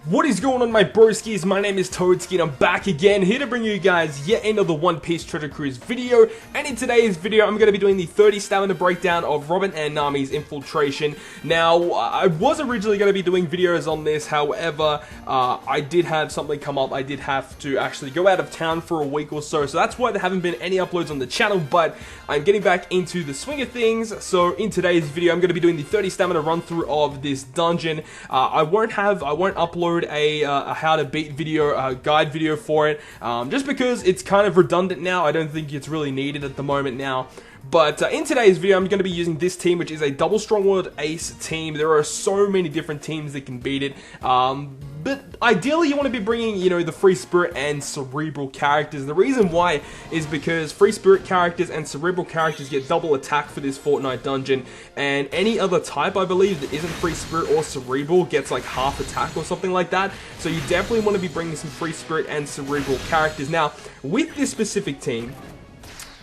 What is going on, my broskiis? My name is Toadski and I'm back again, here to bring you guys yet another One Piece Treasure Cruise video. And in today's video, I'm going to be doing the 30 stamina breakdown of Robin and Nami's infiltration. Now, I was originally going to be doing videos on this, however, I did have something come up. I did have to actually go out of town for a week or so, so that's why there haven't been any uploads on the channel, but I'm getting back into the swing of things. So in today's video, I'm going to be doing the 30 stamina run through of this dungeon. I won't upload a how to beat video, guide video for it, just because it's kind of redundant now. I don't think it's really needed at the moment now. But in today's video, I'm going to be using this team, which is a double strongworld ace team. There are so many different teams that can beat it. But ideally, you want to be bringing, you know, the free spirit and cerebral characters. The reason why is because free spirit characters and cerebral characters get double attack for this Fortnite dungeon, and any other type, I believe, that isn't free spirit or cerebral gets like half attack or something like that. So you definitely want to be bringing some free spirit and cerebral characters. Now, with this specific team,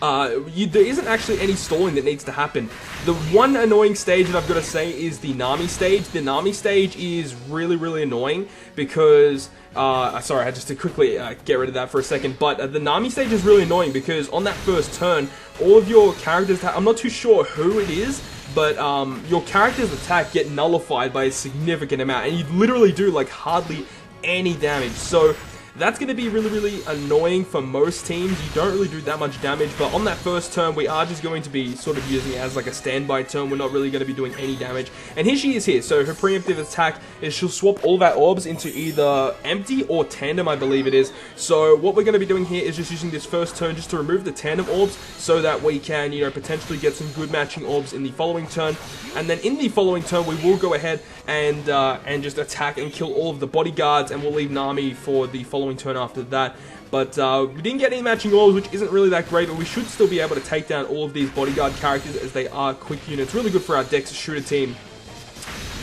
there isn't actually any stalling that needs to happen. The one annoying stage that I've got to say is the NAMI stage. The NAMI stage is really annoying because, sorry, I had just to quickly get rid of that for a second, but the NAMI stage is really annoying because on that first turn, all of your characters, I'm not too sure who it is, but your character's attack get nullified by a significant amount, and you literally do like hardly any damage. So that's going to be really annoying for most teams. You don't really do that much damage, but on that first turn, we are just going to be sort of using it as like a standby turn. We're not really going to be doing any damage. And here she is here. So her preemptive attack is she'll swap all of our orbs into either empty or tandem, I believe it is. So what we're going to be doing here is just using this first turn just to remove the tandem orbs so that we can, you know, potentially get some good matching orbs in the following turn. And then in the following turn, we will go ahead and just attack and kill all of the bodyguards, and we'll leave Nami for the following turn after that. But we didn't get any matching orbs, which isn't really that great, but we should still be able to take down all of these bodyguard characters as they are quick units. Really good for our Dex shooter team.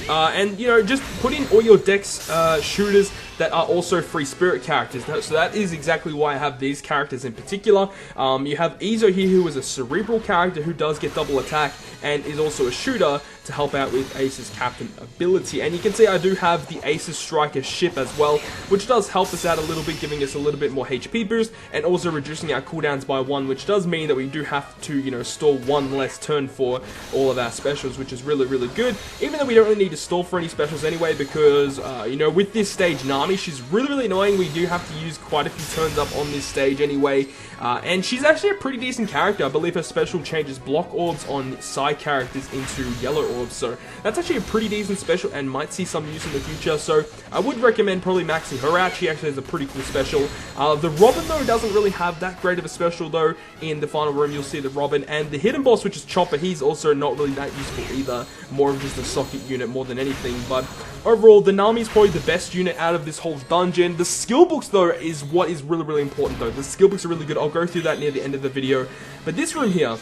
And, you know, just put in all your Dex shooters that are also free spirit characters. So that is exactly why I have these characters in particular. You have Izo here, who is a cerebral character who does get double attack and is also a shooter to help out with Ace's captain ability. And you can see I do have the Ace's striker ship as well, which does help us out a little bit, giving us a little bit more HP boost and also reducing our cooldowns by 1, which does mean that we do have to, you know, stall 1 less turn for all of our specials, which is really good. Even though we don't really need to stall for any specials anyway, because, you know, with this stage, Nami, she's really annoying. We do have to use quite a few turns up on this stage anyway. And she's actually a pretty decent character. I believe her special changes block orbs on side characters into yellow orbs. So that's actually a pretty decent special and might see some use in the future. So I would recommend probably maxing her out. She actually has a pretty cool special. The Robin, though, doesn't really have that great of a special, though. In the final room, you'll see the Robin. And the hidden boss, which is Chopper, he's also not really that useful either. More of just a socket unit more than anything. But overall, the Nami is probably the best unit out of this whole dungeon. The skill books, though, is what is really important, though. The skill books are really good. I'll go through that near the end of the video. But this room here,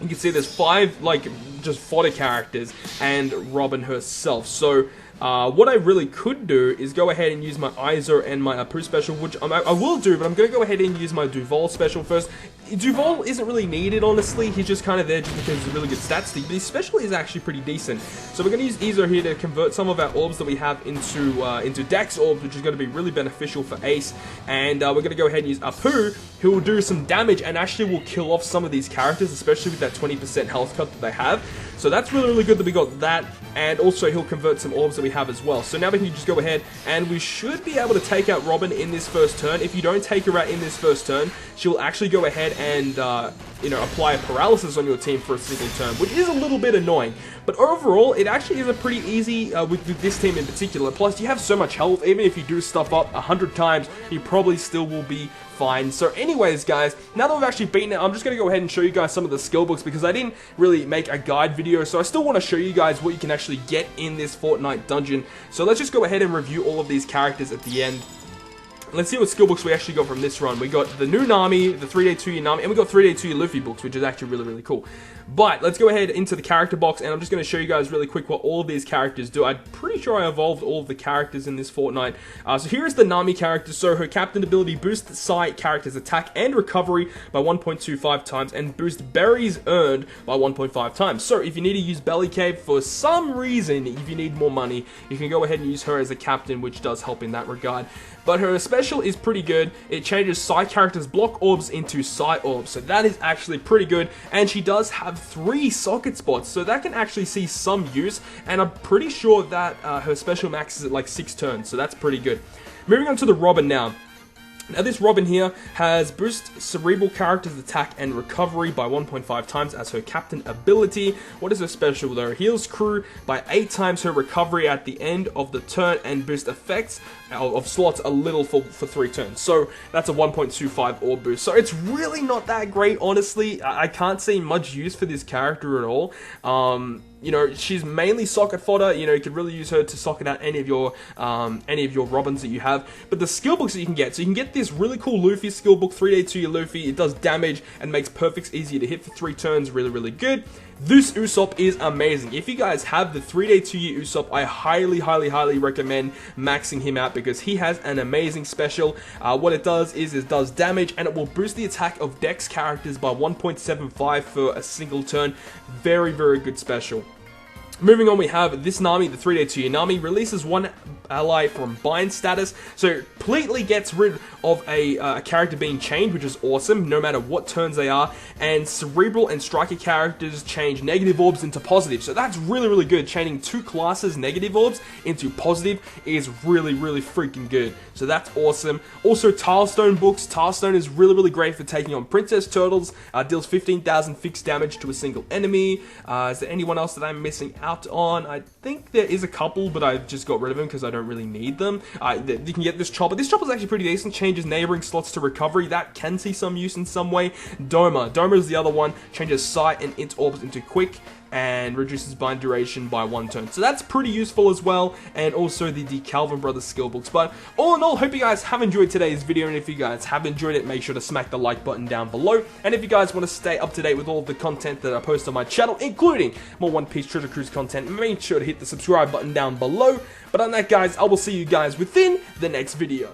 you can see there's 5, like, just fodder characters and Robin herself. So what I really could do is go ahead and use my Izo and my Apu special, which I will do, but I'm going to go ahead and use my Duval special first. Duval isn't really needed, honestly. He's just kind of there just because he's a really good stat stick, but his special is actually pretty decent. So we're going to use Izo here to convert some of our orbs that we have into Dex orbs, which is going to be really beneficial for Ace. And we're going to go ahead and use Apu, who will do some damage and actually will kill off some of these characters, especially with that 20% health cut that they have. So that's really good that we got that, and also he'll convert some orbs that we have as well. So now we can just go ahead and we should be able to take out Robin in this first turn. If you don't take her out in this first turn, she'll actually go ahead and, you know, apply a paralysis on your team for a single turn, which is a little bit annoying. But overall, it actually is a pretty easy, with this team in particular. Plus, you have so much health, even if you do stuff up 100 times, you probably still will be fine. So anyways, guys, now that we've actually beaten it, I'm just going to go ahead and show you guys some of the skill books, because I didn't really make a guide video, so I still want to show you guys what you can actually get in this Fortnite dungeon. So let's just go ahead and review all of these characters at the end. Let's see what skill books we actually got from this run. We got the new Nami, the 3-day 2-year Nami, and we got 3-day 2-year Luffy books, which is actually really cool. But let's go ahead into the character box, and I'm just going to show you guys really quick what all of these characters do. I'm pretty sure I evolved all of the characters in this Fortnite. So here is the NAMI character. So her captain ability boosts Psy character's attack and recovery by 1.25 times, and boosts berries earned by 1.5 times. So if you need to use Belly Cave for some reason, if you need more money, you can go ahead and use her as a captain, which does help in that regard. But her special is pretty good. It changes Psy character's block orbs into Psy orbs, so that is actually pretty good. And she does have 3 socket spots, so that can actually see some use. And I'm pretty sure that her special maxes at like 6 turns, so that's pretty good. Moving on to the Robin now. Now this Robin here has boost cerebral character's attack and recovery by 1.5 times as her captain ability. What is her special though? Heals crew by 8 times her recovery at the end of the turn, and boost effects of slots a little for 3 turns. So that's a 1.25 orb boost. So it's really not that great, honestly. I can't see much use for this character at all. You know, she's mainly socket fodder. You know, you could really use her to socket out any of your Robins that you have. But the skill books that you can get, so you can get this really cool Luffy skill book, 3-day 2-year Luffy. It does damage and makes perfects easier to hit for 3 turns. Really, really good. This Usopp is amazing. If you guys have the 3-day 2-year Usopp, I highly recommend maxing him out because he has an amazing special. What it does is it does damage, and it will boost the attack of Dex characters by 1.75 for a single turn. Very good special. Moving on, we have this NAMI, the 3-day 2-year NAMI, releases 1 ally from bind status, so it completely gets rid of a character being chained, which is awesome, no matter what turns they are, and cerebral and striker characters change negative orbs into positive, so that's really good. Chaining 2 classes negative orbs into positive is really freaking good, so that's awesome. Also, Tilestone books. Tilestone is really great for taking on Princess Turtles, deals 15,000 fixed damage to a single enemy. Is there anyone else that I'm missing out on? I think there is a couple, but I've just got rid of them because I don't really need them. You can get this Chopper. This Chopper is actually pretty decent. Changes neighboring slots to recovery. That can see some use in some way. Doma is the other one. Changes sight and int orbs into quick, and reduces bind duration by 1 turn. So that's pretty useful as well, and also the Calvin Brothers skill books. But all in all, hope you guys have enjoyed today's video, and if you guys have enjoyed it, make sure to smack the like button down below. And if you guys want to stay up to date with all of the content that I post on my channel, including more One Piece Treasure Cruise content, make sure to hit the subscribe button down below. But on that, guys, I will see you guys within the next video.